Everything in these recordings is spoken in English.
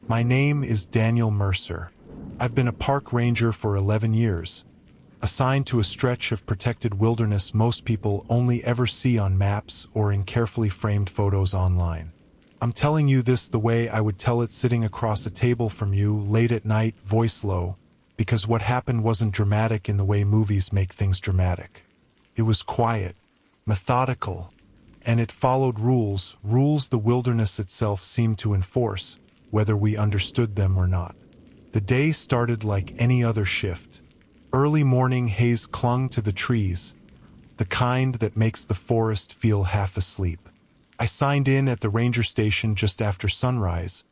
My name is Daniel Mercer. I've been a park ranger for 11 years, assigned to a stretch of protected wilderness most people only ever see on maps or in carefully framed photos online. I'm telling you this the way I would tell it sitting across a table from you late at night, voice low, because what happened wasn't dramatic in the way movies make things dramatic. It was quiet, methodical, and it followed rules the wilderness itself seemed to enforce, whether we understood them or not. The day started like any other shift. Early morning haze clung to the trees, the kind that makes the forest feel half asleep. I signed in at the ranger station just after sunrise,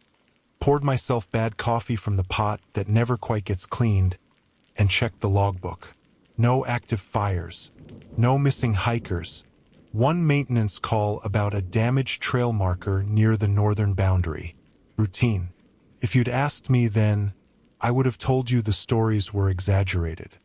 poured myself bad coffee from the pot that never quite gets cleaned, and checked the logbook. No active fires, no missing hikers. One maintenance call about a damaged trail marker near the northern boundary. Routine. If you'd asked me then, I would have told you the stories were exaggerated.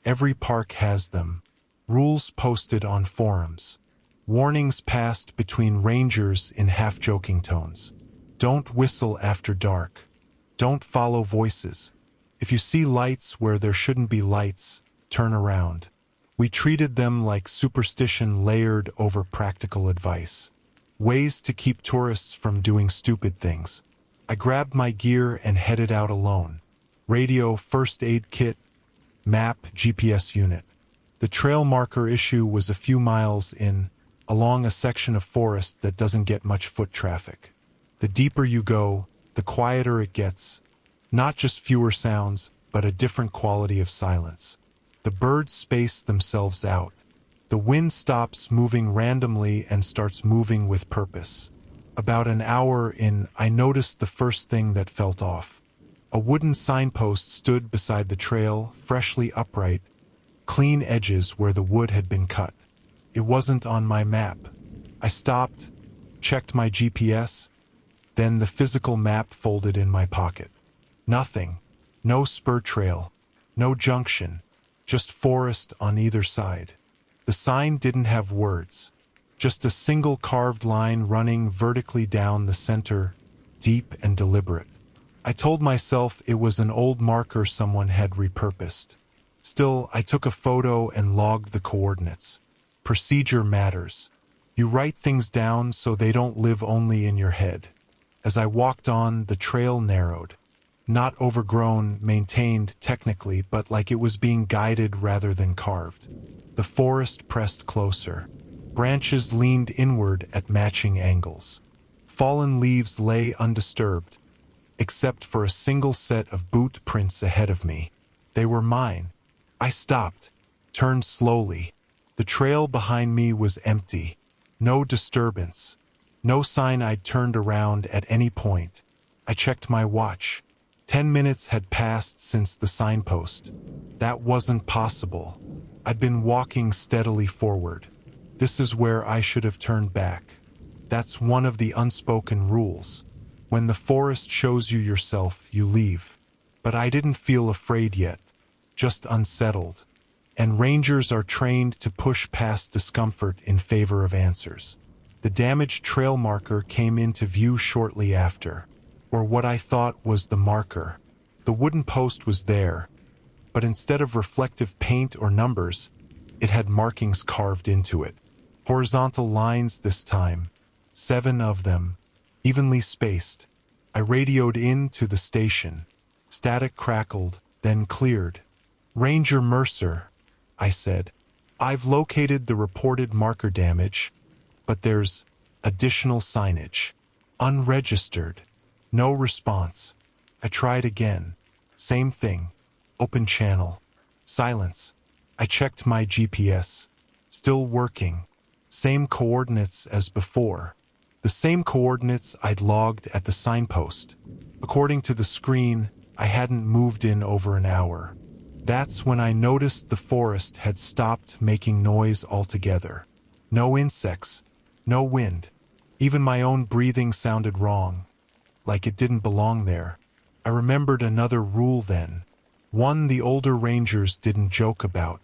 Every park has them. Rules posted on forums. Warnings passed between rangers in half-joking tones. Don't whistle after dark. Don't follow voices. If you see lights where there shouldn't be lights, turn around. We treated them like superstition layered over practical advice. Ways to keep tourists from doing stupid things. I grabbed my gear and headed out alone. Radio, first aid kit, map, GPS unit. The trail marker issue was a few miles in, along a section of forest that doesn't get much foot traffic. The deeper you go, the quieter it gets. Not just fewer sounds, but a different quality of silence. The birds space themselves out. The wind stops moving randomly and starts moving with purpose. About an hour in, I noticed the first thing that felt off. A wooden signpost stood beside the trail, freshly upright, clean edges where the wood had been cut. It wasn't on my map. I stopped, checked my GPS, then the physical map folded in my pocket. Nothing. No spur trail. No junction. Just forest on either side. The sign didn't have words. Just a single carved line running vertically down the center, deep and deliberate. I told myself it was an old marker someone had repurposed. Still, I took a photo and logged the coordinates. Procedure matters. You write things down so they don't live only in your head. As I walked on, the trail narrowed. Not overgrown, maintained technically, but like it was being guided rather than carved. The forest pressed closer. Branches leaned inward at matching angles. Fallen leaves lay undisturbed, except for a single set of boot prints ahead of me. They were mine. I stopped, turned slowly. The trail behind me was empty. No disturbance. No sign I'd turned around at any point. I checked my watch. 10 minutes had passed since the signpost. That wasn't possible. I'd been walking steadily forward. This is where I should have turned back. That's one of the unspoken rules. When the forest shows you yourself, you leave. But I didn't feel afraid yet, just unsettled. And rangers are trained to push past discomfort in favor of answers. The damaged trail marker came into view shortly after, or what I thought was the marker. The wooden post was there, but instead of reflective paint or numbers, it had markings carved into it. Horizontal lines this time, 7 of them, evenly spaced. I radioed in to the station. Static crackled, then cleared. "Ranger Mercer," I said. "I've located the reported marker damage, but there's additional signage. Unregistered." No response. I tried again. Same thing. Open channel. Silence. I checked my GPS. Still working. Same coordinates as before. The same coordinates I'd logged at the signpost. According to the screen, I hadn't moved in over an hour. That's when I noticed the forest had stopped making noise altogether. No insects. No wind. Even my own breathing sounded wrong, like it didn't belong there. I remembered another rule then. One the older rangers didn't joke about.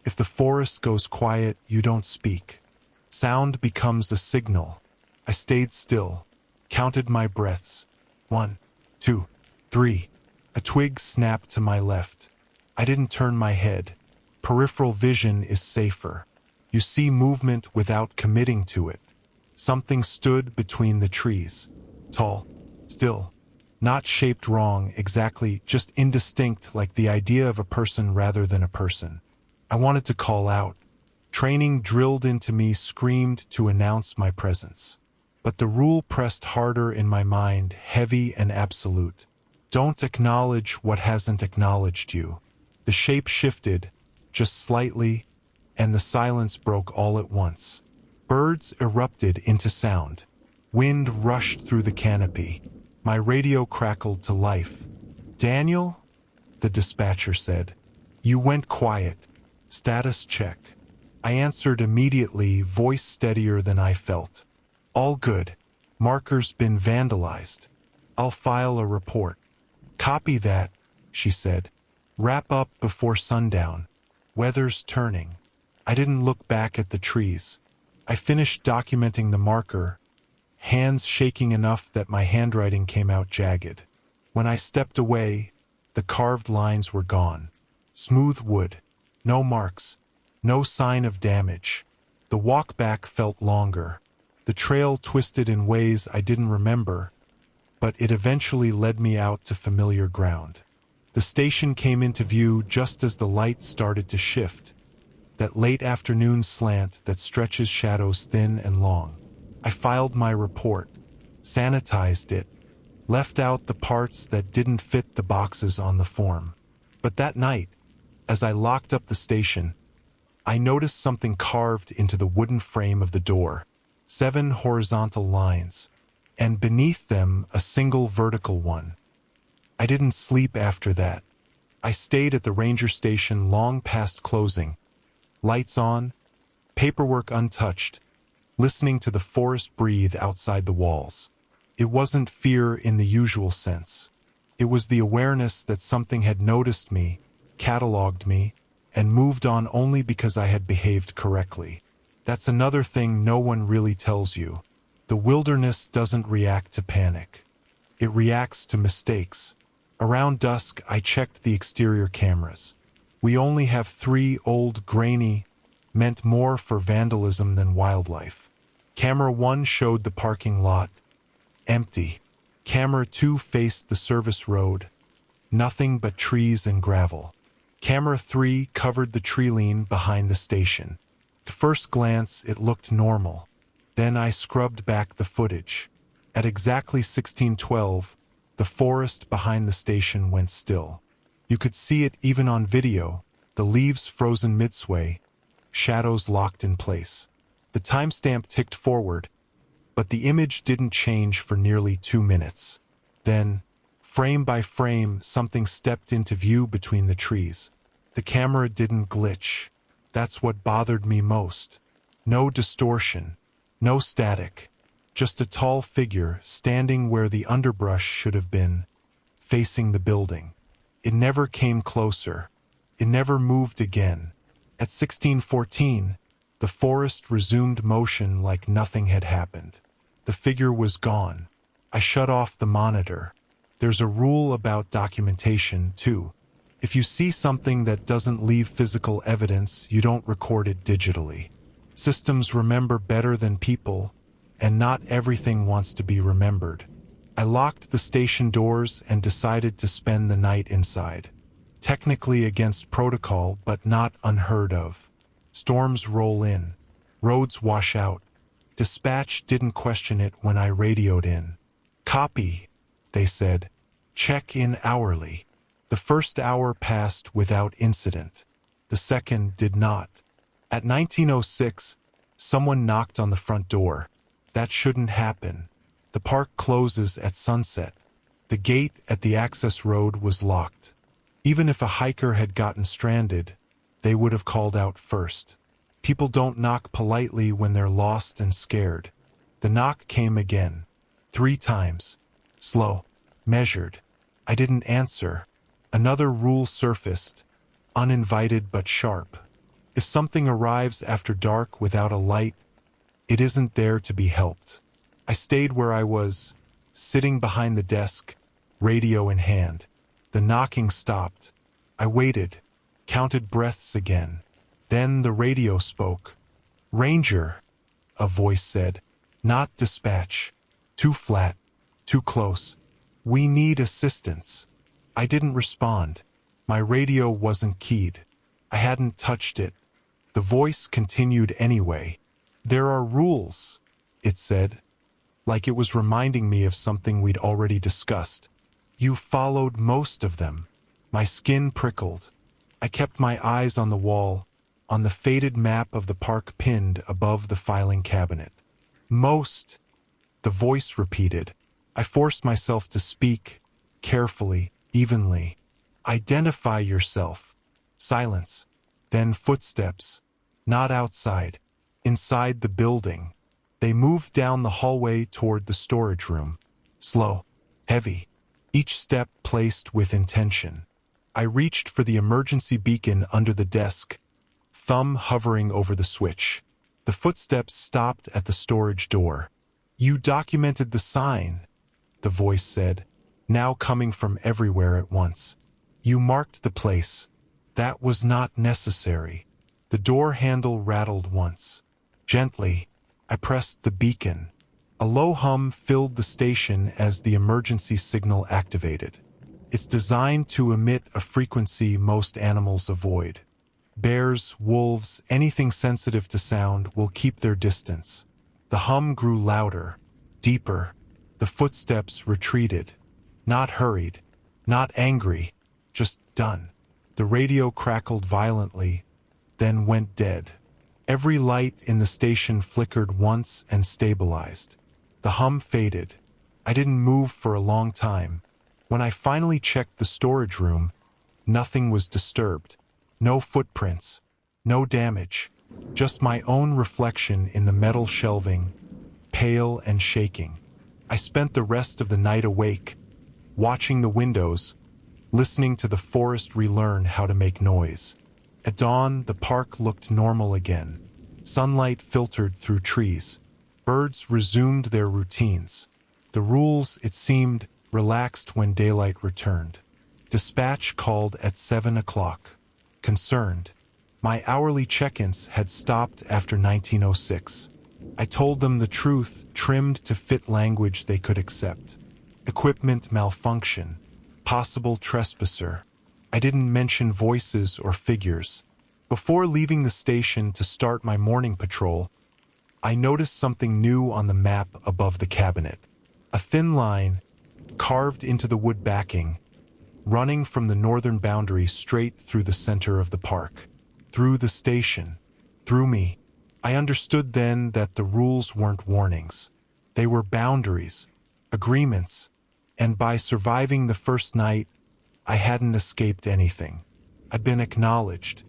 If the forest goes quiet, you don't speak. Sound becomes a signal. I stayed still, counted my breaths. 1, 2, 3. A twig snapped to my left. I didn't turn my head. Peripheral vision is safer. You see movement without committing to it. Something stood between the trees. Tall, still, not shaped wrong exactly, just indistinct, like the idea of a person rather than a person. I wanted to call out. Training drilled into me screamed to announce my presence. But the rule pressed harder in my mind, heavy and absolute. Don't acknowledge what hasn't acknowledged you. The shape shifted, just slightly, and the silence broke all at once. Birds erupted into sound. Wind rushed through the canopy. My radio crackled to life. "Daniel?" the dispatcher said. "You went quiet. Status check." I answered immediately, voice steadier than I felt. "All good. Marker's been vandalized. I'll file a report." "Copy that," she said. "Wrap up before sundown. Weather's turning." I didn't look back at the trees. I finished documenting the marker, hands shaking enough that my handwriting came out jagged. When I stepped away, the carved lines were gone. Smooth wood. No marks. No sign of damage. The walk back felt longer. The trail twisted in ways I didn't remember, but it eventually led me out to familiar ground. The station came into view just as the light started to shift, that late afternoon slant that stretches shadows thin and long. I filed my report, sanitized it, left out the parts that didn't fit the boxes on the form. But that night, as I locked up the station, I noticed something carved into the wooden frame of the door. 7 horizontal lines, and beneath them a single vertical one. I didn't sleep after that. I stayed at the ranger station long past closing, lights on, paperwork untouched, listening to the forest breathe outside the walls. It wasn't fear in the usual sense. It was the awareness that something had noticed me, cataloged me, and moved on only because I had behaved correctly. That's another thing no one really tells you. The wilderness doesn't react to panic. It reacts to mistakes. Around dusk, I checked the exterior cameras. We only have 3 old, grainy, meant more for vandalism than wildlife. Camera 1 showed the parking lot, empty. Camera 2 faced the service road, nothing but trees and gravel. Camera 3 covered the tree line behind the station. At first glance, it looked normal. Then I scrubbed back the footage. At exactly 16:12, the forest behind the station went still. You could see it even on video, the leaves frozen midsway, shadows locked in place. The timestamp ticked forward, but the image didn't change for nearly 2 minutes. Then, frame by frame, something stepped into view between the trees. The camera didn't glitch. That's what bothered me most. No distortion, no static, just a tall figure standing where the underbrush should have been, facing the building. It never came closer. It never moved again. At 16:14, the forest resumed motion like nothing had happened. The figure was gone. I shut off the monitor. There's a rule about documentation, too. If you see something that doesn't leave physical evidence, you don't record it digitally. Systems remember better than people, and not everything wants to be remembered. I locked the station doors and decided to spend the night inside. Technically against protocol, but not unheard of. Storms roll in. Roads wash out. Dispatch didn't question it when I radioed in. "Copy," they said. "Check in hourly." The first hour passed without incident. The second did not. At 19:06, someone knocked on the front door. That shouldn't happen. The park closes at sunset. The gate at the access road was locked. Even if a hiker had gotten stranded, they would have called out first. People don't knock politely when they're lost and scared. The knock came again. 3 times. Slow. Measured. I didn't answer. Another rule surfaced, uninvited but sharp. If something arrives after dark without a light, it isn't there to be helped. I stayed where I was, sitting behind the desk, radio in hand. The knocking stopped. I waited, counted breaths again. Then the radio spoke. "Ranger," a voice said. "Not dispatch. Too flat. Too close. We need assistance." I didn't respond. My radio wasn't keyed. I hadn't touched it. The voice continued anyway. "There are rules," it said, like it was reminding me of something we'd already discussed. "You followed most of them." My skin prickled. I kept my eyes on the wall, on the faded map of the park pinned above the filing cabinet. "Most," the voice repeated. I forced myself to speak, carefully, evenly. "Identify yourself." Silence. Then footsteps. Not outside. Inside the building. They moved down the hallway toward the storage room. Slow. Heavy. Each step placed with intention. I reached for the emergency beacon under the desk, thumb hovering over the switch. The footsteps stopped at the storage door. "You documented the sign," the voice said, now coming from everywhere at once. "You marked the place. That was not necessary." The door handle rattled once. Gently, I pressed the beacon. A low hum filled the station as the emergency signal activated. It's designed to emit a frequency most animals avoid. Bears, wolves, anything sensitive to sound will keep their distance. The hum grew louder, deeper. The footsteps retreated. Not hurried, not angry, just done. The radio crackled violently, then went dead. Every light in the station flickered once and stabilized. The hum faded. I didn't move for a long time. When I finally checked the storage room, nothing was disturbed. No footprints, no damage, just my own reflection in the metal shelving, pale and shaking. I spent the rest of the night awake, watching the windows, listening to the forest relearn how to make noise. At dawn, the park looked normal again. Sunlight filtered through trees. Birds resumed their routines. The rules, it seemed, relaxed when daylight returned. Dispatch called at 7 o'clock. Concerned. My hourly check-ins had stopped after 1906. I told them the truth, trimmed to fit language they could accept. Equipment malfunction. Possible trespasser. I didn't mention voices or figures. Before leaving the station to start my morning patrol, I noticed something new on the map above the cabinet. A thin line, carved into the wood backing, running from the northern boundary straight through the center of the park. Through the station. Through me. I understood then that the rules weren't warnings. They were boundaries, agreements, and by surviving the first night, I hadn't escaped anything. I'd been acknowledged.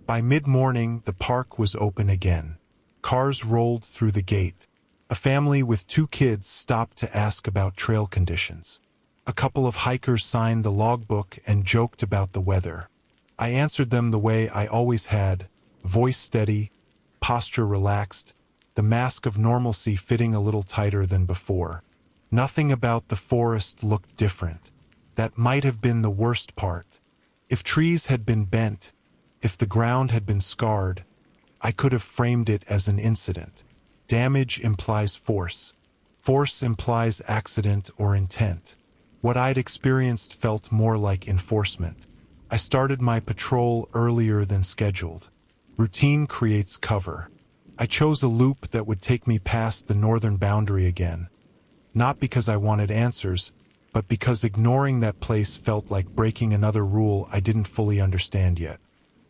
By mid-morning, the park was open again. Cars rolled through the gate. A family with 2 kids stopped to ask about trail conditions. A couple of hikers signed the logbook and joked about the weather. I answered them the way I always had, voice steady, posture relaxed, the mask of normalcy fitting a little tighter than before. Nothing about the forest looked different. That might have been the worst part. If trees had been bent, if the ground had been scarred, I could have framed it as an incident. Damage implies force. Force implies accident or intent. What I'd experienced felt more like enforcement. I started my patrol earlier than scheduled. Routine creates cover. I chose a loop that would take me past the northern boundary again. Not because I wanted answers, but because ignoring that place felt like breaking another rule I didn't fully understand yet.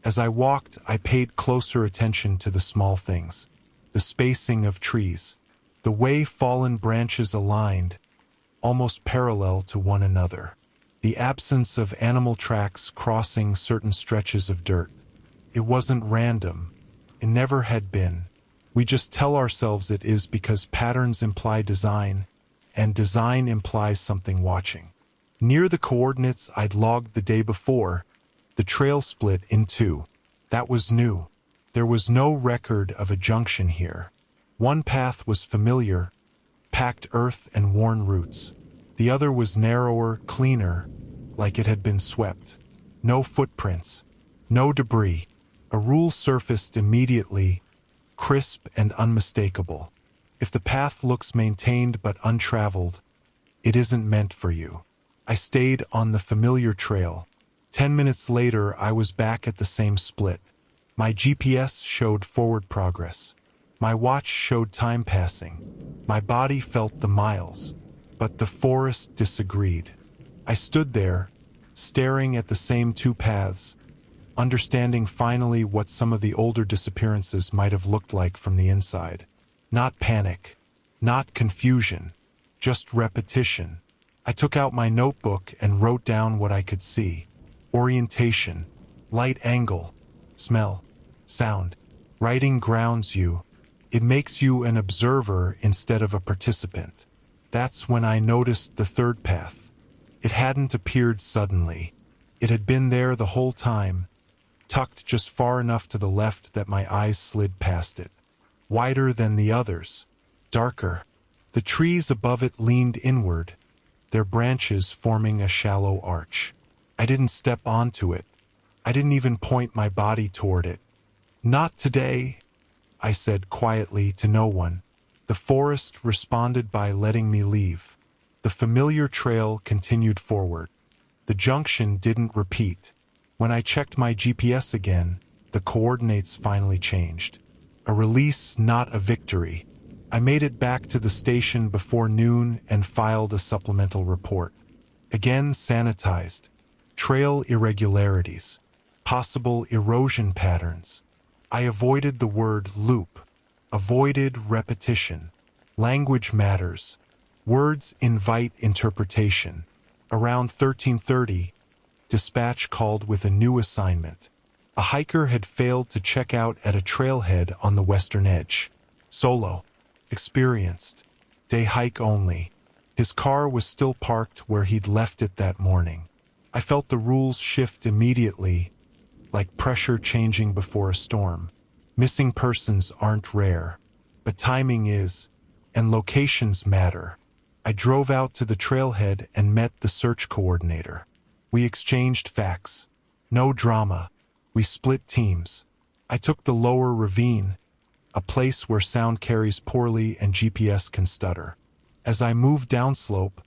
As I walked, I paid closer attention to the small things. The spacing of trees. The way fallen branches aligned, almost parallel to one another. The absence of animal tracks crossing certain stretches of dirt. It wasn't random. It never had been. We just tell ourselves it is because patterns imply design, and design implies something watching. Near the coordinates I'd logged the day before, the trail split in 2. That was new. There was no record of a junction here. One path was familiar, packed earth and worn roots. The other was narrower, cleaner, like it had been swept. No footprints, no debris. A rule surfaced immediately, crisp and unmistakable. If the path looks maintained but untraveled, it isn't meant for you. I stayed on the familiar trail. 10 minutes later, I was back at the same split. My GPS showed forward progress. My watch showed time passing. My body felt the miles. But the forest disagreed. I stood there, staring at the same two paths, understanding finally what some of the older disappearances might have looked like from the inside. Not panic, not confusion, just repetition. I took out my notebook and wrote down what I could see. Orientation, light angle, smell, sound. Writing grounds you. It makes you an observer instead of a participant. That's when I noticed the third path. It hadn't appeared suddenly. It had been there the whole time, tucked just far enough to the left that my eyes slid past it. Wider than the others, darker. The trees above it leaned inward, their branches forming a shallow arch. I didn't step onto it. I didn't even point my body toward it. "Not today," I said quietly to no one. The forest responded by letting me leave. The familiar trail continued forward. The junction didn't repeat. When I checked my GPS again, the coordinates finally changed. A release, not a victory. I made it back to the station before noon and filed a supplemental report. Again sanitized. Trail irregularities. Possible erosion patterns. I avoided the word loop. Avoided repetition. Language matters. Words invite interpretation. Around 13:30, dispatch called with a new assignment. A hiker had failed to check out at a trailhead on the western edge. Solo. Experienced. Day hike only. His car was still parked where he'd left it that morning. I felt the rules shift immediately, like pressure changing before a storm. Missing persons aren't rare, but timing is, and locations matter. I drove out to the trailhead and met the search coordinator. We exchanged facts. No drama. We split teams. I took the lower ravine, a place where sound carries poorly and GPS can stutter. As I moved downslope,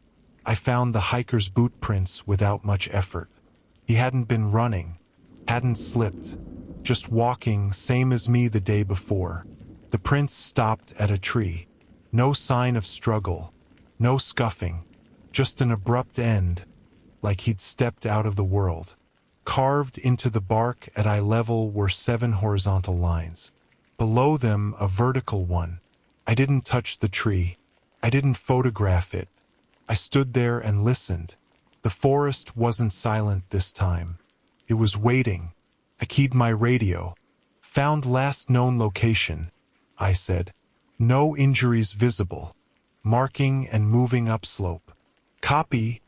I found the hiker's boot prints without much effort. He hadn't been running, hadn't slipped, just walking, same as me the day before. The prints stopped at a tree. No sign of struggle, no scuffing, just an abrupt end, like he'd stepped out of the world. Carved into the bark at eye level were 7 horizontal lines. Below them, a vertical one. I didn't touch the tree. I didn't photograph it. I stood there and listened. The forest wasn't silent this time. It was waiting. I keyed my radio. "Found last known location," I said. "No injuries visible. Marking and moving upslope." "Copy,"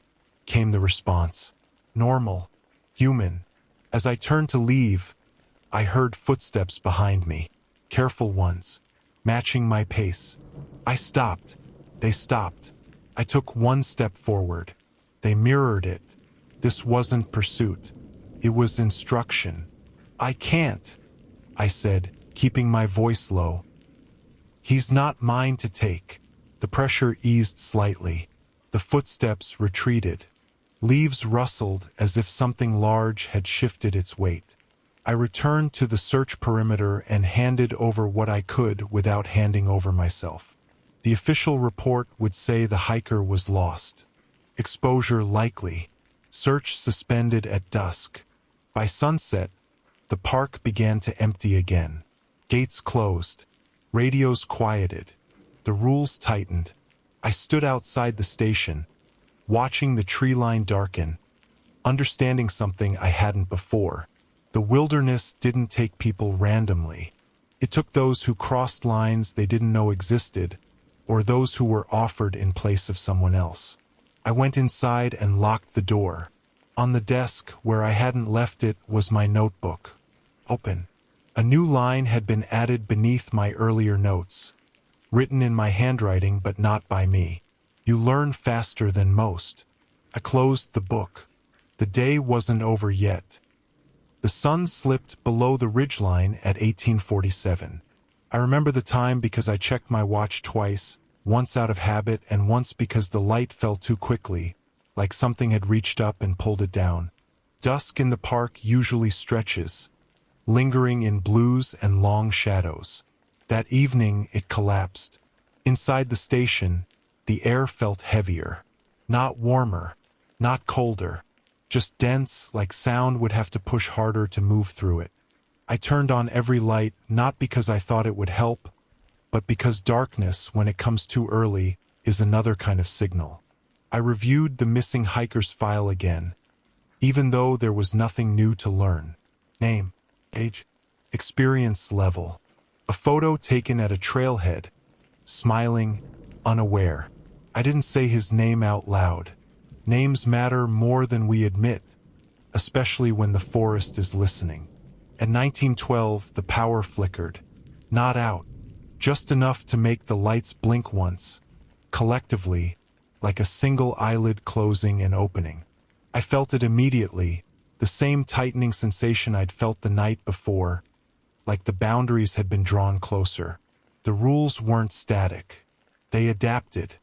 came the response. "Normal. Human." As I turned to leave, I heard footsteps behind me. Careful ones, matching my pace. I stopped. They stopped. I took one step forward. They mirrored it. This wasn't pursuit. It was instruction. "I can't," I said, keeping my voice low. "He's not mine to take." The pressure eased slightly. The footsteps retreated. Leaves rustled as if something large had shifted its weight. I returned to the search perimeter and handed over what I could without handing over myself. The official report would say the hiker was lost. Exposure likely. Search suspended at dusk. By sunset, the park began to empty again. Gates closed. Radios quieted. The rules tightened. I stood outside the station, watching the tree line darken, understanding something I hadn't before. The wilderness didn't take people randomly. It took those who crossed lines they didn't know existed, or those who were offered in place of someone else. I went inside and locked the door. On the desk, where I hadn't left it, was my notebook. Open. A new line had been added beneath my earlier notes, written in my handwriting but not by me. You learn faster than most. I closed the book. The day wasn't over yet. The sun slipped below the ridgeline at 1847. I remember the time because I checked my watch twice, once out of habit and once because the light fell too quickly, like something had reached up and pulled it down. Dusk in the park usually stretches, lingering in blues and long shadows. That evening it collapsed. Inside the station, the air felt heavier. Not warmer, not colder, just dense, like sound would have to push harder to move through it. I turned on every light, not because I thought it would help, but because darkness, when it comes too early, is another kind of signal. I reviewed the missing hiker's file again, even though there was nothing new to learn. Name, age, experience level. A photo taken at a trailhead, smiling, unaware. I didn't say his name out loud. Names matter more than we admit, especially when the forest is listening. At 1912, the power flickered. Not out, just enough to make the lights blink once, collectively, like a single eyelid closing and opening. I felt it immediately, the same tightening sensation I'd felt the night before, like the boundaries had been drawn closer. The rules weren't static. They adapted.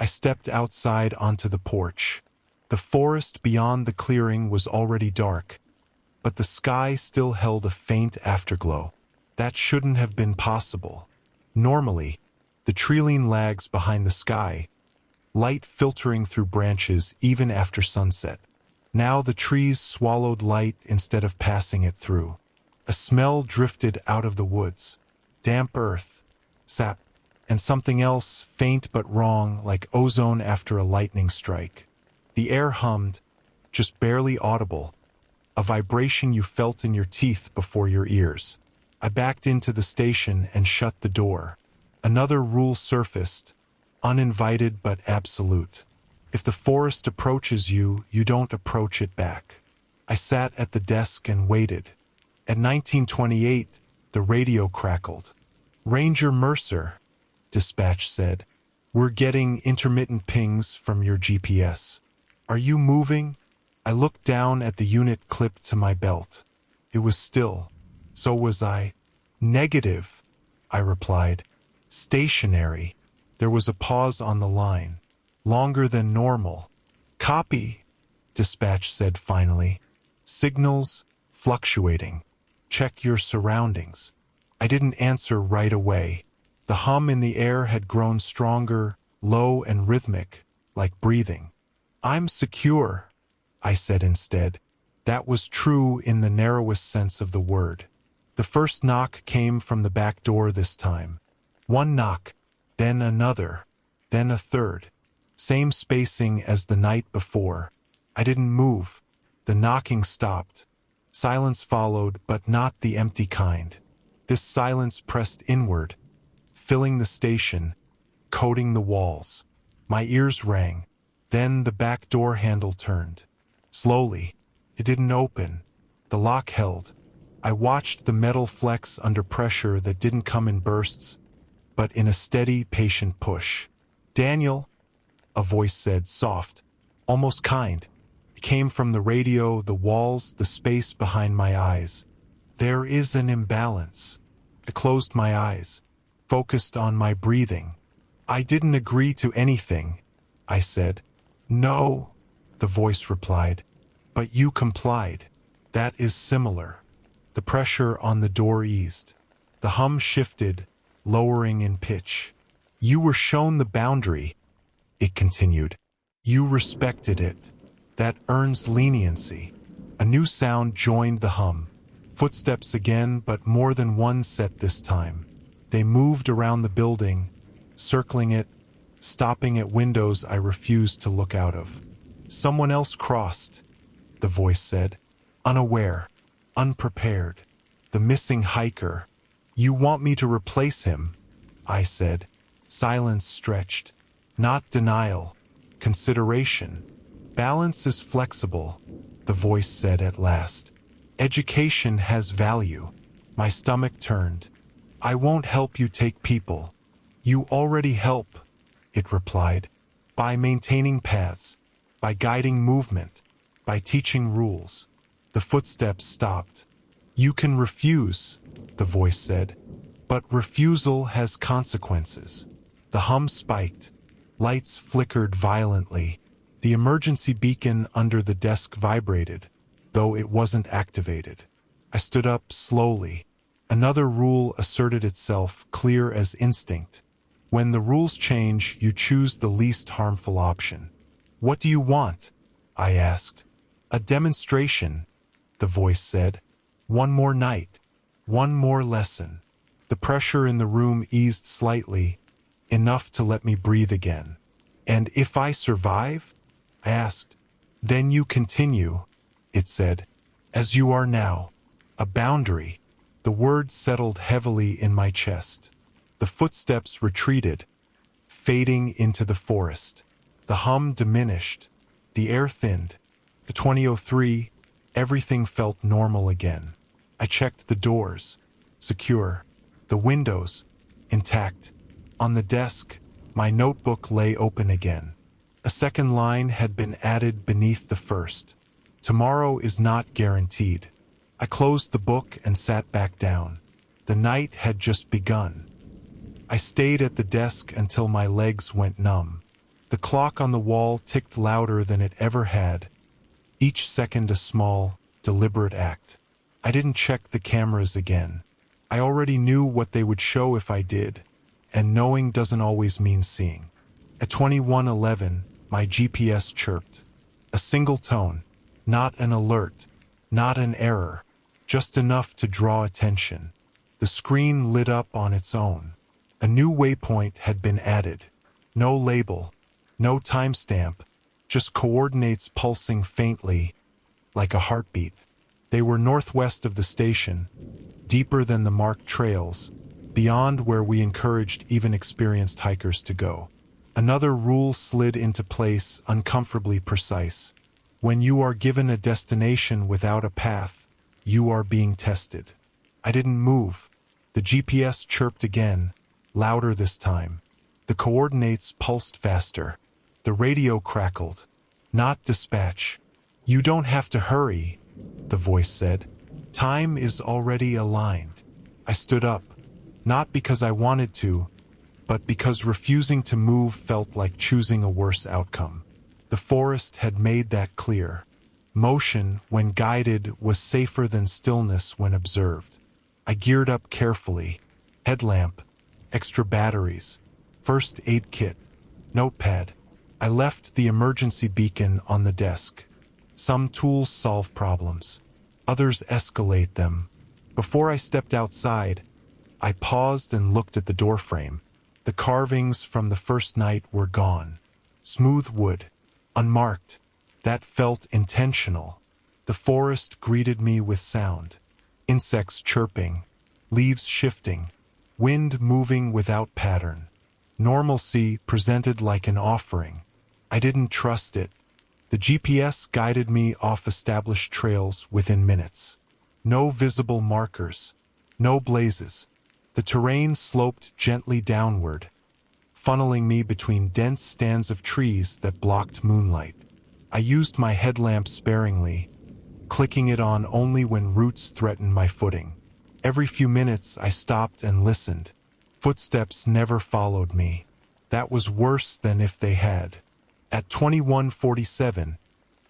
I stepped outside onto the porch. The forest beyond the clearing was already dark, but the sky still held a faint afterglow. That shouldn't have been possible. Normally, the treeline lags behind the sky, light filtering through branches even after sunset. Now the trees swallowed light instead of passing it through. A smell drifted out of the woods. Damp earth, sap, and something else, faint but wrong, like ozone after a lightning strike. The air hummed, just barely audible, a vibration you felt in your teeth before your ears. I backed into the station and shut the door. Another rule surfaced, uninvited but absolute. If the forest approaches you, you don't approach it back. I sat at the desk and waited. At 1928, the radio crackled. "Ranger Mercer," dispatch said. "We're getting intermittent pings from your GPS. Are you moving?" I looked down at the unit clipped to my belt. It was still. So was I. "Negative," I replied. "Stationary." There was a pause on the line. Longer than normal. "Copy," dispatch said finally. "Signals fluctuating. Check your surroundings." I didn't answer right away. The hum in the air had grown stronger, low and rhythmic, like breathing. "I'm secure," I said instead. That was true in the narrowest sense of the word. The first knock came from the back door this time. One knock, then another, then a third. Same spacing as the night before. I didn't move. The knocking stopped. Silence followed, but not the empty kind. This silence pressed inward, filling the station, coating the walls. My ears rang. Then the back door handle turned. Slowly. It didn't open. The lock held. I watched the metal flex under pressure that didn't come in bursts, but in a steady, patient push. "Daniel," a voice said, soft, almost kind. It came from the radio, the walls, the space behind my eyes. "There is an imbalance." I closed my eyes, focused on my breathing. "I didn't agree to anything," I said. "No," the voice replied, "but you complied. That is similar." The pressure on the door eased. The hum shifted, lowering in pitch. "You were shown the boundary," it continued. "You respected it. That earns leniency." A new sound joined the hum. Footsteps again, but more than one set this time. They moved around the building, circling it, stopping at windows I refused to look out of. "Someone else crossed," the voice said. "Unaware, unprepared. The missing hiker. You want me to replace him?" I said. Silence stretched. Not denial. Consideration. "Balance is flexible," the voice said at last. "Education has value." My stomach turned. "I won't help you take people." "You already help," it replied. By maintaining paths, by guiding movement, by teaching rules. The footsteps stopped. You can refuse, the voice said, but refusal has consequences. The hum spiked. Lights flickered violently. The emergency beacon under the desk vibrated, though it wasn't activated. I stood up slowly. Another rule asserted itself, clear as instinct. When the rules change, you choose the least harmful option. What do you want? I asked. A demonstration, the voice said. One more night. One more lesson. The pressure in the room eased slightly, enough to let me breathe again. And if I survive? I asked. Then you continue, it said, as you are now. A boundary. The words settled heavily in my chest. The footsteps retreated, fading into the forest. The hum diminished. The air thinned. At 20:03, everything felt normal again. I checked the doors. Secure. The windows. Intact. On the desk, my notebook lay open again. A second line had been added beneath the first. Tomorrow is not guaranteed. I closed the book and sat back down. The night had just begun. I stayed at the desk until my legs went numb. The clock on the wall ticked louder than it ever had, each second a small, deliberate act. I didn't check the cameras again. I already knew what they would show if I did, and knowing doesn't always mean seeing. At 21:11, my GPS chirped. A single tone, not an alert, not an error, just enough to draw attention. The screen lit up on its own. A new waypoint had been added. No label, no timestamp, just coordinates pulsing faintly, like a heartbeat. They were northwest of the station, deeper than the marked trails, beyond where we encouraged even experienced hikers to go. Another rule slid into place, uncomfortably precise. When you are given a destination without a path, you are being tested. I didn't move. The GPS chirped again, louder this time. The coordinates pulsed faster. The radio crackled. Not dispatch. You don't have to hurry, the voice said. Time is already aligned. I stood up, not because I wanted to, but because refusing to move felt like choosing a worse outcome. The forest had made that clear. Motion, when guided, was safer than stillness when observed. I geared up carefully. Headlamp, extra batteries, first aid kit, notepad. I left the emergency beacon on the desk. Some tools solve problems. Others escalate them. Before I stepped outside, I paused and looked at the doorframe. The carvings from the first night were gone. Smooth wood, unmarked. That felt intentional. The forest greeted me with sound. Insects chirping, leaves shifting, wind moving without pattern. Normalcy presented like an offering. I didn't trust it. The GPS guided me off established trails within minutes. No visible markers, no blazes. The terrain sloped gently downward, funneling me between dense stands of trees that blocked moonlight. I used my headlamp sparingly, clicking it on only when roots threatened my footing. Every few minutes I stopped and listened. Footsteps never followed me. That was worse than if they had. At 21:47,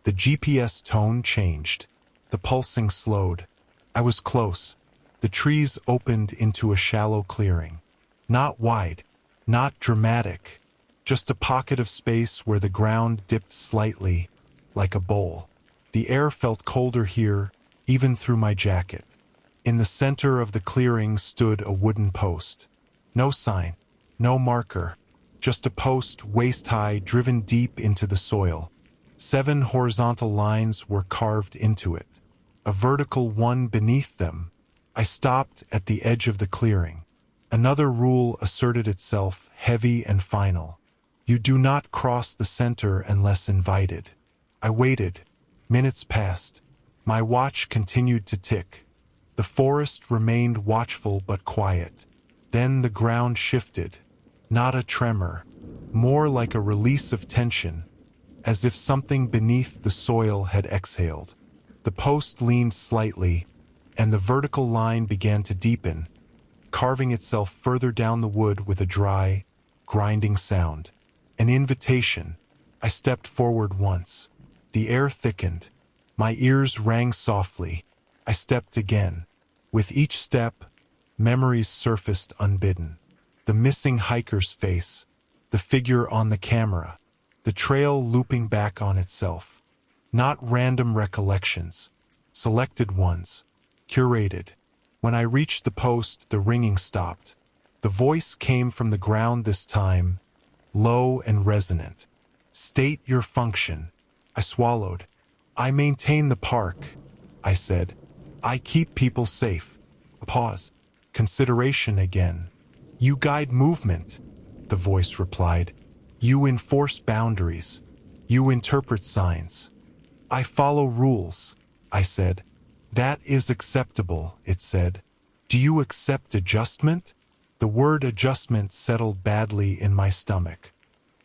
the GPS tone changed. The pulsing slowed. I was close. The trees opened into a shallow clearing. Not wide, not dramatic, just a pocket of space where the ground dipped slightly, like a bowl. The air felt colder here, even through my jacket. In the center of the clearing stood a wooden post. No sign, no marker, just a post waist-high driven deep into the soil. 7 horizontal lines were carved into it, a vertical one beneath them. I stopped at the edge of the clearing. Another rule asserted itself, heavy and final. You do not cross the center unless invited. I waited. Minutes passed. My watch continued to tick. The forest remained watchful but quiet. Then the ground shifted. Not a tremor, more like a release of tension, as if something beneath the soil had exhaled. The post leaned slightly, and the vertical line began to deepen, carving itself further down the wood with a dry, grinding sound. An invitation. I stepped forward once. The air thickened. My ears rang softly. I stepped again. With each step, memories surfaced unbidden. The missing hiker's face, the figure on the camera, the trail looping back on itself. Not random recollections, selected ones, curated. When I reached the post, the ringing stopped. The voice came from the ground this time, low and resonant. State your function. I swallowed. I maintain the park, I said. I keep people safe. A pause. Consideration again. You guide movement, the voice replied. You enforce boundaries. You interpret signs. I follow rules, I said. That is acceptable, it said. Do you accept adjustment? The word adjustment settled badly in my stomach,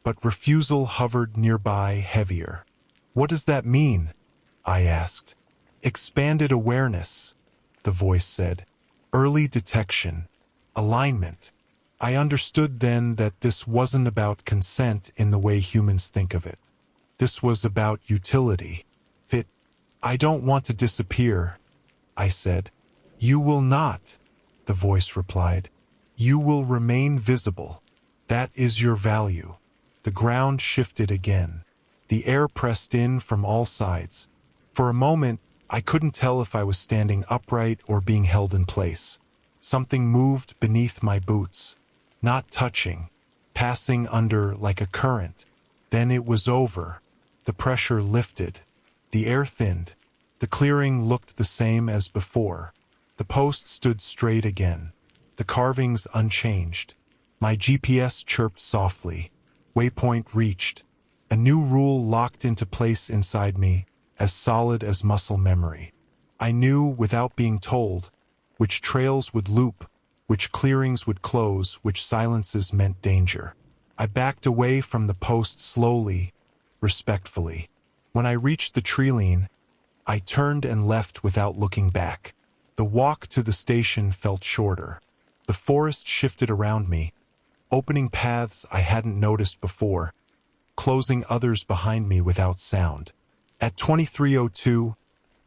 but refusal hovered nearby heavier. What does that mean? I asked. Expanded awareness, the voice said. Early detection. Alignment. I understood then that this wasn't about consent in the way humans think of it. This was about utility. Fit. I don't want to disappear, I said. You will not, the voice replied. You will remain visible. That is your value. The ground shifted again. The air pressed in from all sides. For a moment, I couldn't tell if I was standing upright or being held in place. Something moved beneath my boots. Not touching, passing under like a current. Then it was over. The pressure lifted. The air thinned. The clearing looked the same as before. The post stood straight again. The carvings unchanged. My GPS chirped softly. Waypoint reached. A new rule locked into place inside me, as solid as muscle memory. I knew, without being told, which trails would loop, which clearings would close, which silences meant danger. I backed away from the post slowly, respectfully. When I reached the treeline, I turned and left without looking back. The walk to the station felt shorter. The forest shifted around me, opening paths I hadn't noticed before, closing others behind me without sound. At 23:02,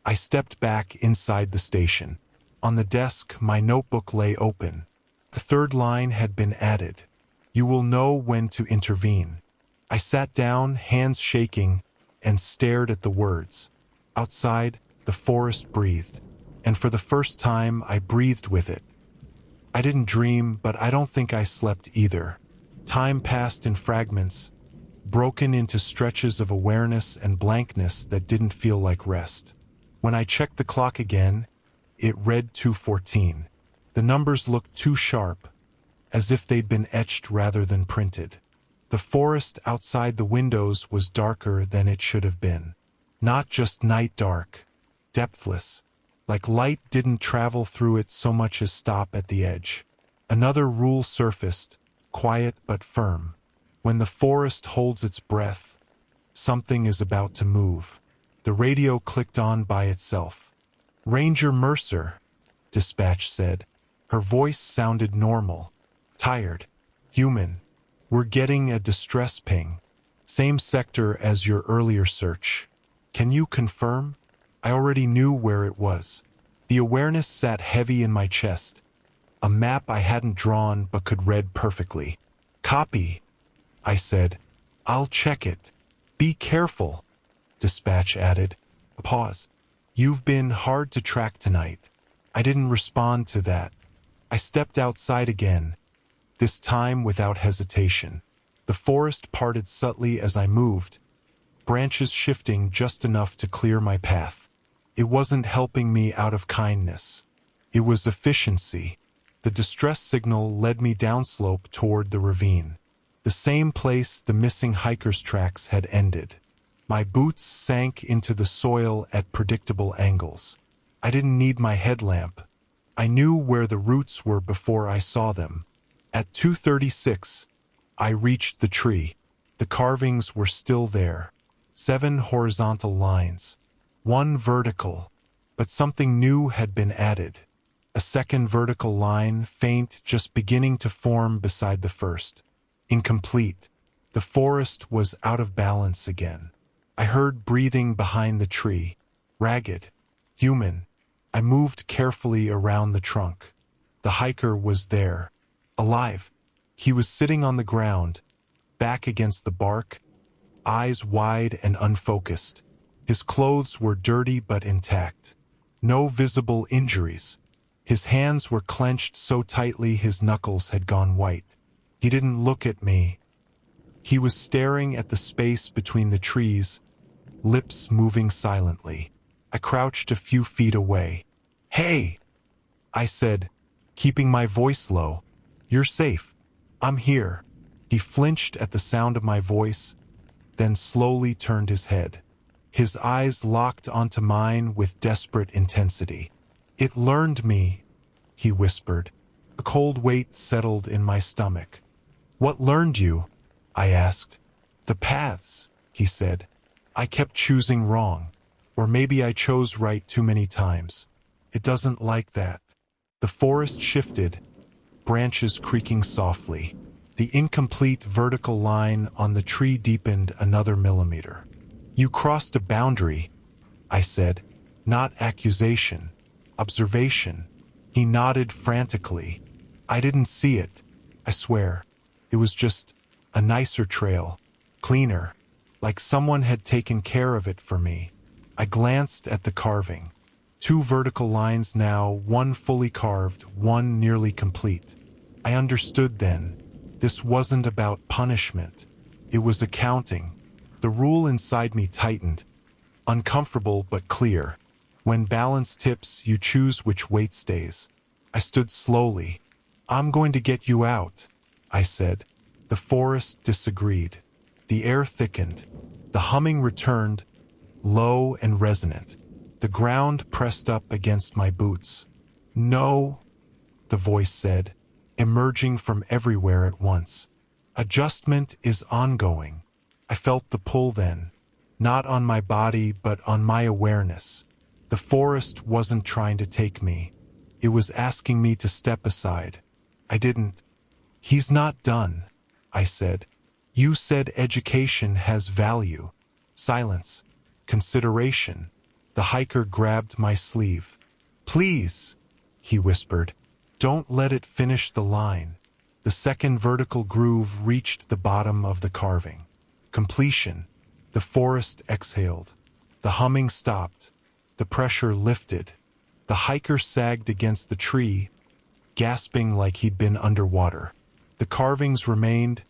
I stepped back inside the station. On the desk, my notebook lay open. A third line had been added. You will know when to intervene. I sat down, hands shaking, and stared at the words. Outside, the forest breathed, and for the first time, I breathed with it. I didn't dream, but I don't think I slept either. Time passed in fragments, broken into stretches of awareness and blankness that didn't feel like rest. When I checked the clock again, it read 2:14. The numbers looked too sharp, as if they'd been etched rather than printed. The forest outside the windows was darker than it should have been. Not just night dark, depthless, like light didn't travel through it so much as stop at the edge. Another rule surfaced, quiet but firm. When the forest holds its breath, something is about to move. The radio clicked on by itself. Ranger Mercer, dispatch said. Her voice sounded normal, tired, human. We're getting a distress ping. Same sector as your earlier search. Can you confirm? I already knew where it was. The awareness sat heavy in my chest. A map I hadn't drawn but could read perfectly. Copy, I said. I'll check it. Be careful, dispatch added. A pause. You've been hard to track tonight. I didn't respond to that. I stepped outside again, this time without hesitation. The forest parted subtly as I moved, branches shifting just enough to clear my path. It wasn't helping me out of kindness. It was efficiency. The distress signal led me downslope toward the ravine, the same place the missing hiker's tracks had ended. My boots sank into the soil at predictable angles. I didn't need my headlamp. I knew where the roots were before I saw them. At 2:36, I reached the tree. The carvings were still there. 7 horizontal lines. 1 vertical. But something new had been added. A second vertical line, faint, just beginning to form beside the first. Incomplete. The forest was out of balance again. I heard breathing behind the tree. Ragged. Human. I moved carefully around the trunk. The hiker was there. Alive. He was sitting on the ground, back against the bark, eyes wide and unfocused. His clothes were dirty but intact. No visible injuries. His hands were clenched so tightly his knuckles had gone white. He didn't look at me. He was staring at the space between the trees, lips moving silently. I crouched a few feet away. "Hey!" I said, keeping my voice low. "You're safe. I'm here." He flinched at the sound of my voice, then slowly turned his head. His eyes locked onto mine with desperate intensity. "It learned me," he whispered. A cold weight settled in my stomach. "What learned you?" I asked. "The paths," he said. "I kept choosing wrong. Or maybe I chose right too many times. It doesn't like that." The forest shifted, branches creaking softly. The incomplete vertical line on the tree deepened another millimeter. "You crossed a boundary," I said. "Not accusation. Observation." He nodded frantically. "I didn't see it. I swear. It was just a nicer trail. Cleaner. Like someone had taken care of it for me." I glanced at the carving. 2 vertical lines now, 1 fully carved, 1 nearly complete. I understood then. This wasn't about punishment. It was accounting. The rule inside me tightened. Uncomfortable but clear. When balance tips, you choose which weight stays. I stood slowly. "I'm going to get you out," I said. The forest disagreed. The air thickened. The humming returned, low and resonant. The ground pressed up against my boots. "No," the voice said, emerging from everywhere at once. "Adjustment is ongoing." I felt the pull then, not on my body but on my awareness. The forest wasn't trying to take me. It was asking me to step aside. I didn't. "He's not done," I said. "You said education has value." Silence. Consideration. The hiker grabbed my sleeve. "Please," he whispered, "don't let it finish the line." The second vertical groove reached the bottom of the carving. Completion. The forest exhaled. The humming stopped. The pressure lifted. The hiker sagged against the tree, gasping like he'd been underwater. The carvings remained,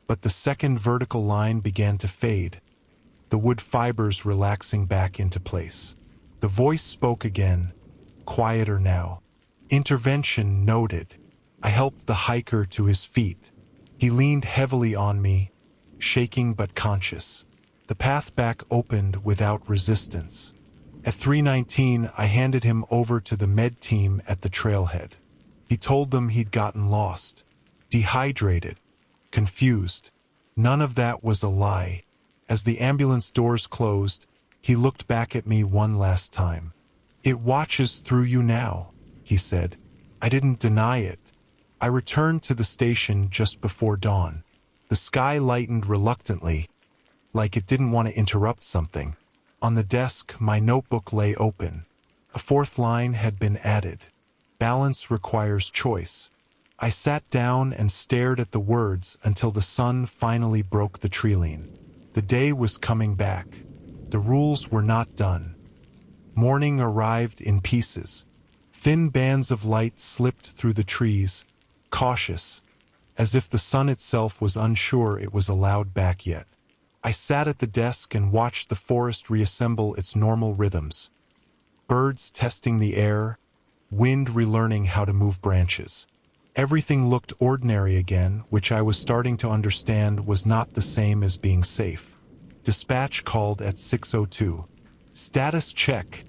but the second vertical line began to fade, the wood fibers relaxing back into place. The voice spoke again, quieter now. "Intervention noted." I helped the hiker to his feet. He leaned heavily on me, shaking but conscious. The path back opened without resistance. At 3:19, I handed him over to the med team at the trailhead. He told them he'd gotten lost, dehydrated, confused. None of that was a lie. As the ambulance doors closed, he looked back at me one last time. "It watches through you now," he said. I didn't deny it. I returned to the station just before dawn. The sky lightened reluctantly, like it didn't want to interrupt something. On the desk, my notebook lay open. A 4th line had been added. "Balance requires choice." I sat down and stared at the words until the sun finally broke the treeline. The day was coming back. The rules were not done. Morning arrived in pieces. Thin bands of light slipped through the trees, cautious, as if the sun itself was unsure it was allowed back yet. I sat at the desk and watched the forest reassemble its normal rhythms. Birds testing the air, wind relearning how to move branches. Everything looked ordinary again, which I was starting to understand was not the same as being safe. Dispatch called at 6:02. "Status check,"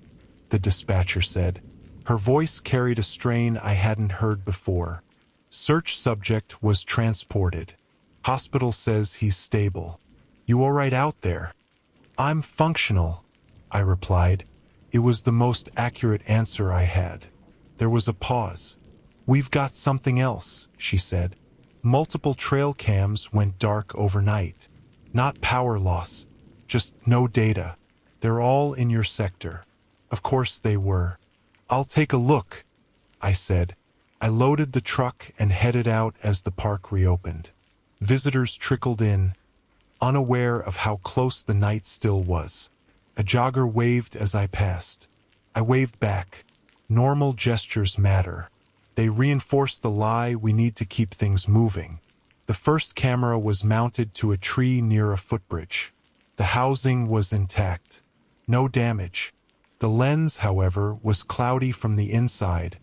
the dispatcher said. Her voice carried a strain I hadn't heard before. "Search subject was transported. Hospital says he's stable." "You all right out there?" "I'm functional," I replied. It was the most accurate answer I had. There was a pause. "We've got something else," she said. "Multiple trail cams went dark overnight. Not power loss, just no data. They're all in your sector." Of course they were. "I'll take a look," I said. I loaded the truck and headed out as the park reopened. Visitors trickled in, unaware of how close the night still was. A jogger waved as I passed. I waved back. Normal gestures matter. They reinforce the lie we need to keep things moving. The first camera was mounted to a tree near a footbridge. The housing was intact. No damage. The lens, however, was cloudy from the inside,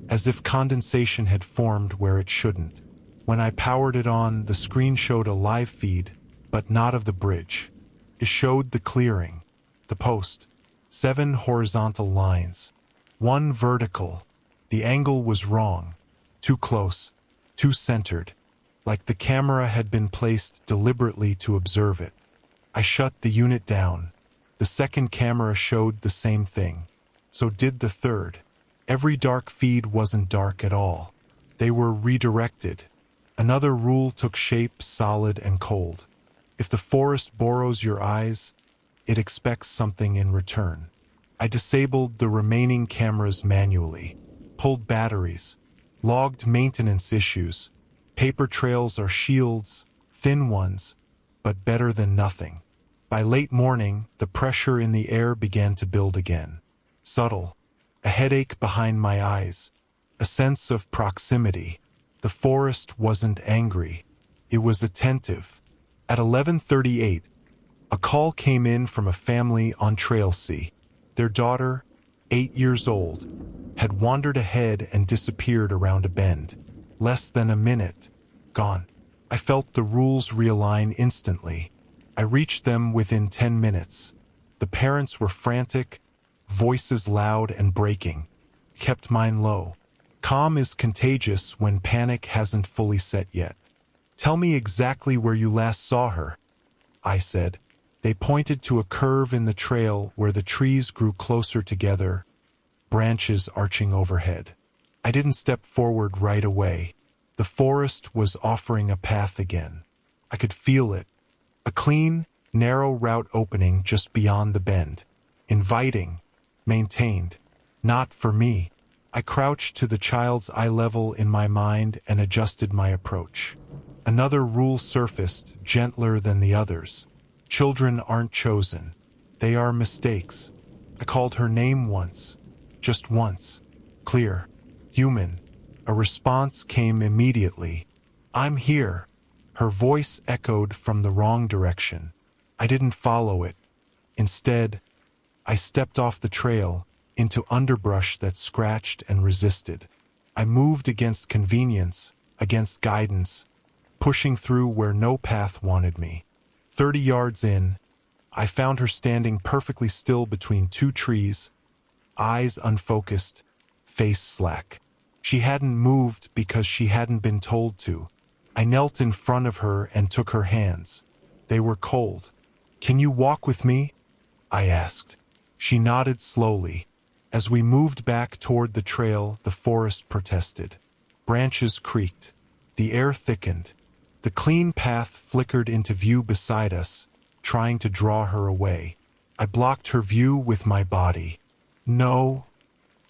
as if condensation had formed where it shouldn't. When I powered it on, the screen showed a live feed, but not of the bridge. It showed the clearing, the post, 7 horizontal lines, 1 vertical. The angle was wrong, too close, too centered, like the camera had been placed deliberately to observe it. I shut the unit down. The second camera showed the same thing. So did the third. Every dark feed wasn't dark at all. They were redirected. Another rule took shape, solid and cold. If the forest borrows your eyes, it expects something in return. I disabled the remaining cameras manually, pulled batteries, logged maintenance issues. Paper trails are shields, thin ones, but better than nothing. By late morning, the pressure in the air began to build again. Subtle, a headache behind my eyes, a sense of proximity. The forest wasn't angry. It was attentive. At 11:38, a call came in from a family on Trail C. Their daughter, 8 years old, had wandered ahead and disappeared around a bend. Less than a minute. Gone. I felt the rules realign instantly. I reached them within 10 minutes. The parents were frantic, voices loud and breaking. Kept mine low. Calm is contagious when panic hasn't fully set yet. "Tell me exactly where you last saw her," I said. They pointed to a curve in the trail where the trees grew closer together, branches arching overhead. I didn't step forward right away. The forest was offering a path again. I could feel it. A clean, narrow route opening just beyond the bend. Inviting, maintained. Not for me. I crouched to the child's eye level in my mind and adjusted my approach. Another rule surfaced, gentler than the others. Children aren't chosen. They are mistakes. I called her name once. Just once. Clear. Human. A response came immediately. "I'm here." Her voice echoed from the wrong direction. I didn't follow it. Instead, I stepped off the trail into underbrush that scratched and resisted. I moved against convenience, against guidance, pushing through where no path wanted me. 30 yards in, I found her standing perfectly still between 2 trees, eyes unfocused, face slack. She hadn't moved because she hadn't been told to. I knelt in front of her and took her hands. They were cold. "Can you walk with me?" I asked. She nodded slowly. As we moved back toward the trail, the forest protested. Branches creaked. The air thickened. The clean path flickered into view beside us, trying to draw her away. I blocked her view with my body. "No,"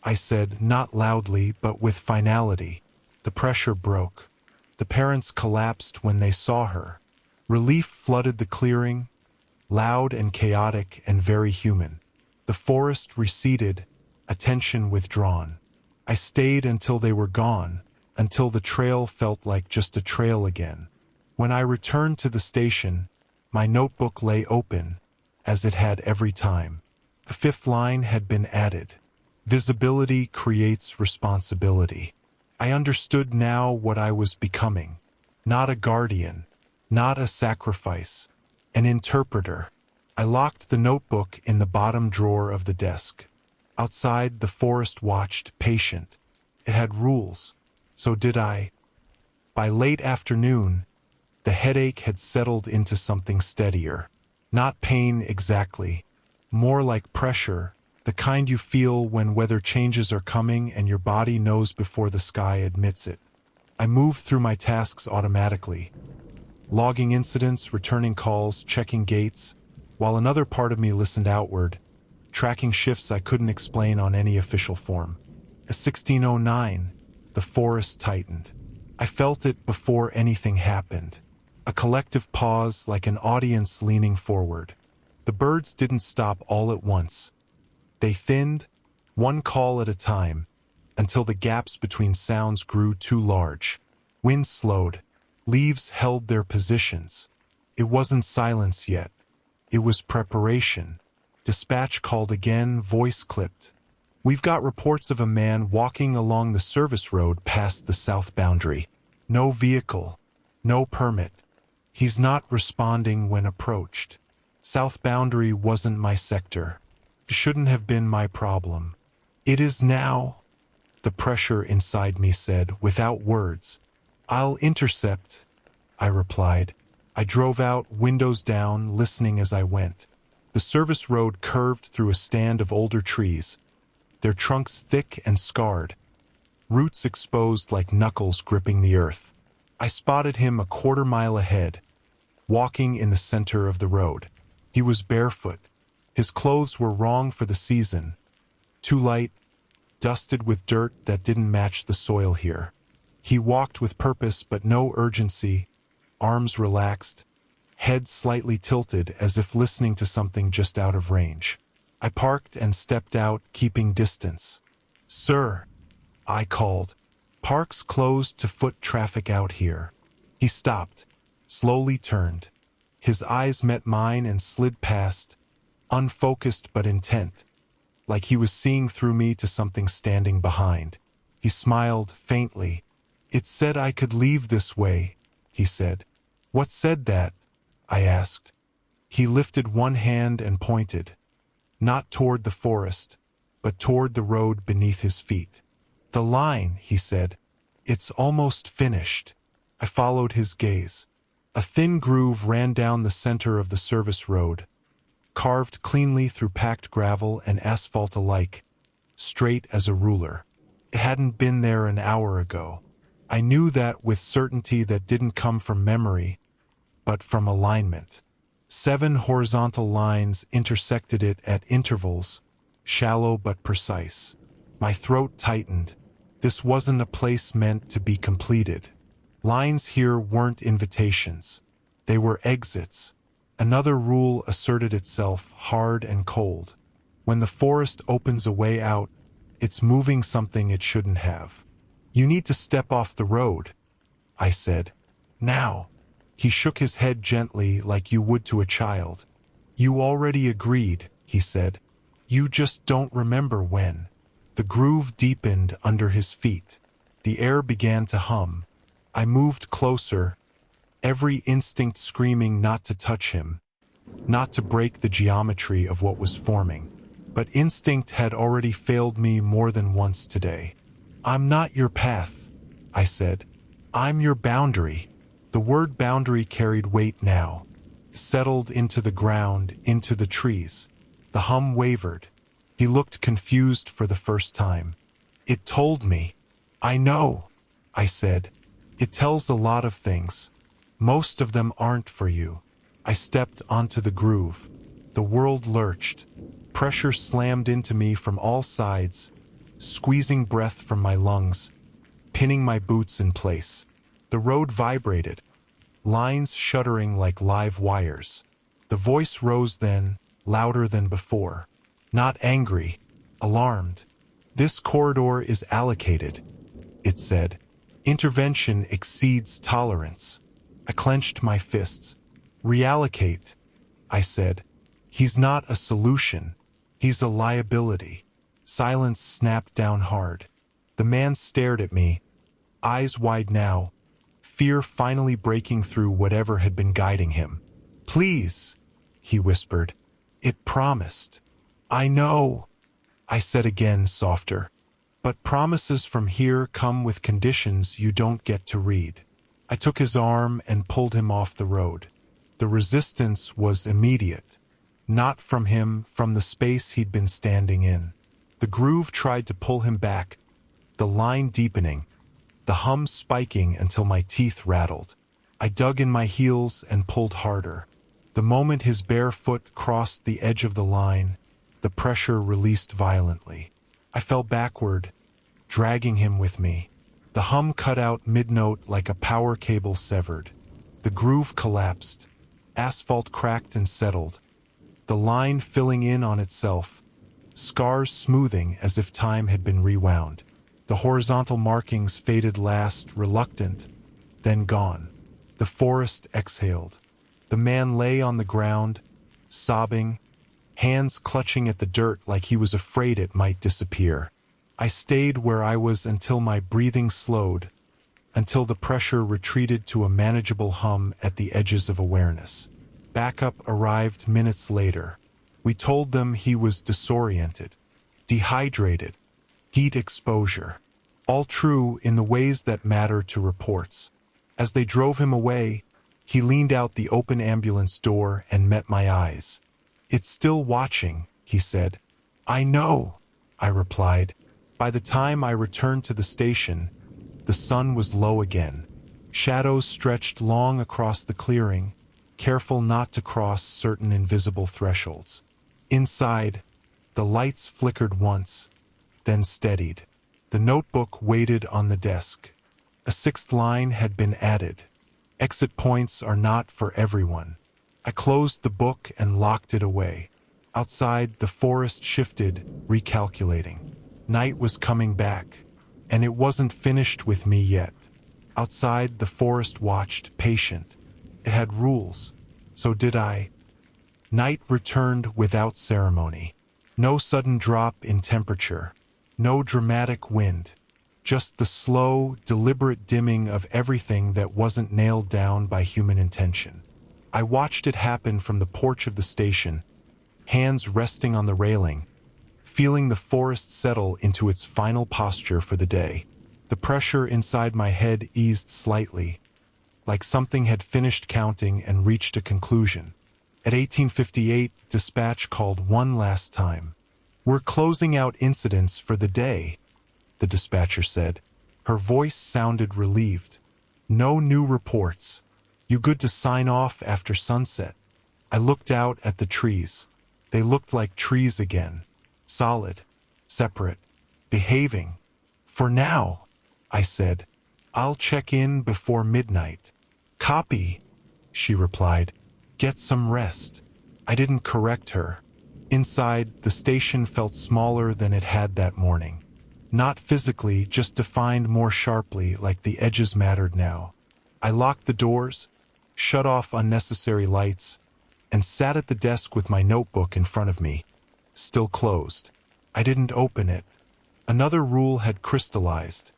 I said, not loudly, but with finality. The pressure broke. The parents collapsed when they saw her. Relief flooded the clearing, loud and chaotic and very human. The forest receded, attention withdrawn. I stayed until they were gone, until the trail felt like just a trail again. When I returned to the station, my notebook lay open, as it had every time. A 5th line had been added. Visibility creates responsibility. I understood now what I was becoming. Not a guardian, not a sacrifice, an interpreter. I locked the notebook in the bottom drawer of the desk. Outside, the forest watched, patient. It had rules. So did I. By late afternoon, The headache had settled into something steadier. Not pain exactly, more like pressure, the kind you feel when weather changes are coming and your body knows before the sky admits it. I moved through my tasks automatically, logging incidents, returning calls, checking gates, while another part of me listened outward, tracking shifts I couldn't explain on any official form. At 16:09, the forest tightened. I felt it before anything happened. A collective pause, like an audience leaning forward. The birds didn't stop all at once. They thinned, one call at a time, until the gaps between sounds grew too large. Wind slowed. Leaves held their positions. It wasn't silence yet. It was preparation. Dispatch called again, voice clipped. We've got reports of a man walking along the service road past the south boundary. No vehicle. No permit. He's not responding when approached. South boundary wasn't my sector. It shouldn't have been my problem. It is now. The pressure inside me said, without words. I'll intercept, I replied. I drove out, windows down, listening as I went. The service road curved through a stand of older trees, their trunks thick and scarred, roots exposed like knuckles gripping the earth. I spotted him a quarter-mile ahead, walking in the center of the road. He was barefoot. His clothes were wrong for the season, too light, dusted with dirt that didn't match the soil here. He walked with purpose but no urgency, arms relaxed, head slightly tilted as if listening to something just out of range. I parked and stepped out, keeping distance. "Sir," I called. "Park's closed to foot traffic out here." He stopped, slowly turned. His eyes met mine and slid past, unfocused but intent, like he was seeing through me to something standing behind. He smiled faintly. "It said I could leave this way," he said. "What said that?" I asked. He lifted one hand and pointed, not toward the forest, but toward the road beneath his feet. "The line," he said. "It's almost finished." I followed his gaze. A thin groove ran down the center of the service road, carved cleanly through packed gravel and asphalt alike, straight as a ruler. It hadn't been there an hour ago. I knew that with certainty that didn't come from memory, but from alignment. 7 horizontal lines intersected it at intervals, shallow but precise. My throat tightened. This wasn't a place meant to be completed. Lines here weren't invitations. They were exits. Another rule asserted itself, hard and cold. When the forest opens a way out, it's moving something it shouldn't have. "You need to step off the road," I said. "Now." He shook his head gently, like you would to a child. "You already agreed," he said. "You just don't remember when." The groove deepened under his feet. The air began to hum. I moved closer, every instinct screaming not to touch him, not to break the geometry of what was forming. But instinct had already failed me more than once today. "I'm not your path," I said. "I'm your boundary." The word boundary carried weight now, settled into the ground, into the trees. The hum wavered. He looked confused for the first time. "It told me." "I know," I said. "It tells a lot of things. Most of them aren't for you." I stepped onto the groove. The world lurched. Pressure slammed into me from all sides, squeezing breath from my lungs, pinning my boots in place. The road vibrated, lines shuddering like live wires. The voice rose then, louder than before. Not angry, alarmed. "This corridor is allocated," it said. "Intervention exceeds tolerance." I clenched my fists. "Reallocate," I said. "He's not a solution. He's a liability." Silence snapped down hard. The man stared at me, eyes wide now, fear finally breaking through whatever had been guiding him. "Please," he whispered. "It promised." "I know," I said again, softer. "But promises from here come with conditions you don't get to read." I took his arm and pulled him off the road. The resistance was immediate. Not from him, from the space he'd been standing in. The groove tried to pull him back, the line deepening, the hum spiking until my teeth rattled. I dug in my heels and pulled harder. The moment his bare foot crossed the edge of the line, the pressure released violently. I fell backward, dragging him with me. The hum cut out mid-note like a power cable severed. The groove collapsed. Asphalt cracked and settled. The line filling in on itself, scars smoothing as if time had been rewound. The horizontal markings faded last, reluctant, then gone. The forest exhaled. The man lay on the ground, sobbing, hands clutching at the dirt like he was afraid it might disappear. I stayed where I was until my breathing slowed, until the pressure retreated to a manageable hum at the edges of awareness. Backup arrived minutes later. We told them he was disoriented, dehydrated, heat exposure. All true in the ways that matter to reports. As they drove him away, he leaned out the open ambulance door and met my eyes. "It's still watching," he said. "I know," I replied. By the time I returned to the station, the sun was low again. Shadows stretched long across the clearing, careful not to cross certain invisible thresholds. Inside, the lights flickered once, then steadied. The notebook waited on the desk. A sixth line had been added. Exit points are not for everyone. I closed the book and locked it away. Outside, the forest shifted, recalculating. Night was coming back, and it wasn't finished with me yet. Outside, the forest watched, patient. It had rules. So did I. Night returned without ceremony. No sudden drop in temperature. No dramatic wind. Just the slow, deliberate dimming of everything that wasn't nailed down by human intention. I watched it happen from the porch of the station, hands resting on the railing, feeling the forest settle into its final posture for the day. The pressure inside my head eased slightly, like something had finished counting and reached a conclusion. At 1858, dispatch called one last time. "We're closing out incidents for the day," the dispatcher said. Her voice sounded relieved. "No new reports. You good to sign off after sunset?" I looked out at the trees. They looked like trees again. Solid, separate, behaving. "For now," I said. "I'll check in before midnight." "Copy," she replied. "Get some rest." I didn't correct her. Inside, the station felt smaller than it had that morning. Not physically, just defined more sharply, like the edges mattered now. I locked the doors, shut off unnecessary lights, and sat at the desk with my notebook in front of me, still closed. I didn't open it. Another rule had crystallized,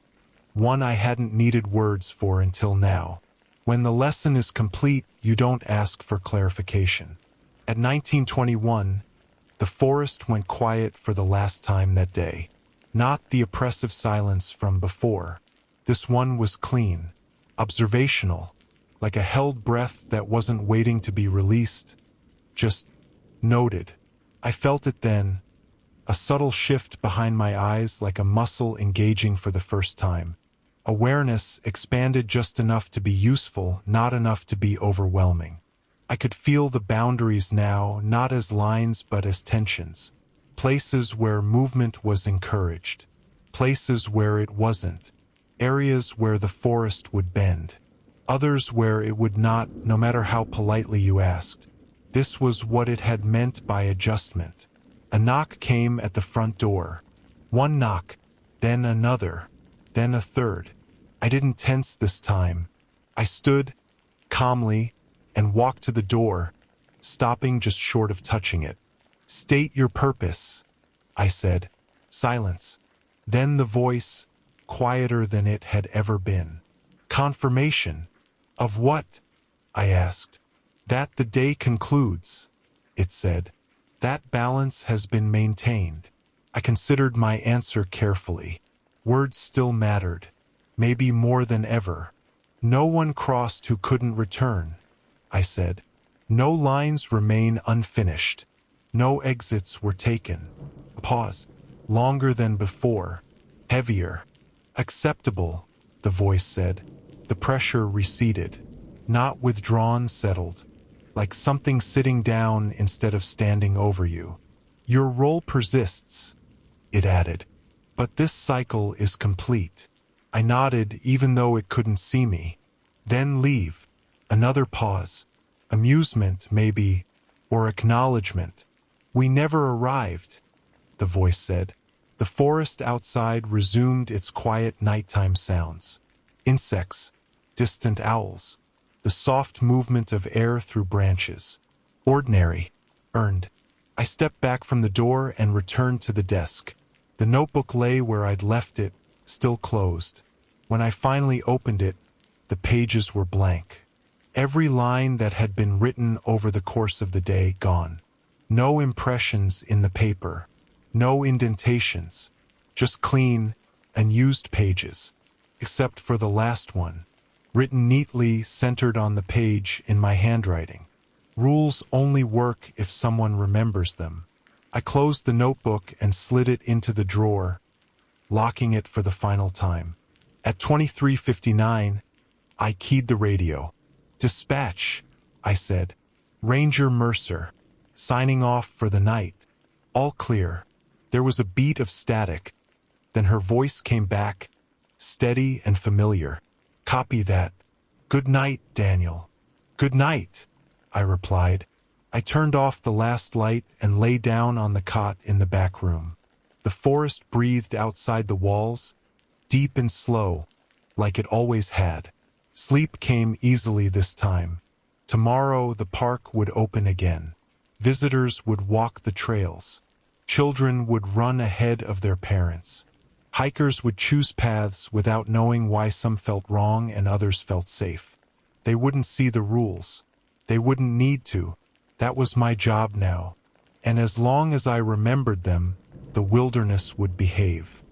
one I hadn't needed words for until now. When the lesson is complete, you don't ask for clarification. At 1921, the forest went quiet for the last time that day. Not the oppressive silence from before. This one was clean, observational, like a held breath that wasn't waiting to be released, just noted. I felt it then, a subtle shift behind my eyes like a muscle engaging for the first time. Awareness expanded just enough to be useful, not enough to be overwhelming. I could feel the boundaries now, not as lines but as tensions. Places where movement was encouraged. Places where it wasn't. Areas where the forest would bend. Others where it would not, no matter how politely you asked. This was what it had meant by adjustment. A knock came at the front door. One knock, then another, then a third. I didn't tense this time. I stood, calmly, and walked to the door, stopping just short of touching it. "State your purpose," I said. Silence. Then the voice, quieter than it had ever been. "Confirmation. Of what?" I asked. "That the day concludes," it said. "That balance has been maintained." I considered my answer carefully. Words still mattered, maybe more than ever. No one crossed who couldn't return, I said. No lines remain unfinished. No exits were taken. A pause. Longer than before. Heavier. Acceptable, the voice said. The pressure receded. Not withdrawn, settled. Like something sitting down instead of standing over you. Your role persists, it added. But this cycle is complete. I nodded even though it couldn't see me. Then leave. Another pause. Amusement, maybe, or acknowledgement. We never arrived, the voice said. The forest outside resumed its quiet nighttime sounds. Insects, distant owls, the soft movement of air through branches. Ordinary, earned. I stepped back from the door and returned to the desk. The notebook lay where I'd left it, still closed. When I finally opened it, the pages were blank. Every line that had been written over the course of the day gone. No impressions in the paper. No indentations. Just clean, unused pages. Except for the last one. Written neatly, centered on the page in my handwriting. Rules only work if someone remembers them. I closed the notebook and slid it into the drawer, locking it for the final time. At 23:59, I keyed the radio. Dispatch, I said. Ranger Mercer. Signing off for the night. All clear. There was a beat of static. Then her voice came back, steady and familiar. Copy that. Good night, Daniel. Good night, I replied. I turned off the last light and lay down on the cot in the back room. The forest breathed outside the walls, deep and slow, like it always had. Sleep came easily this time. Tomorrow the park would open again. Visitors would walk the trails. Children would run ahead of their parents. Hikers would choose paths without knowing why some felt wrong and others felt safe. They wouldn't see the rules. They wouldn't need to. That was my job now. And as long as I remembered them, the wilderness would behave.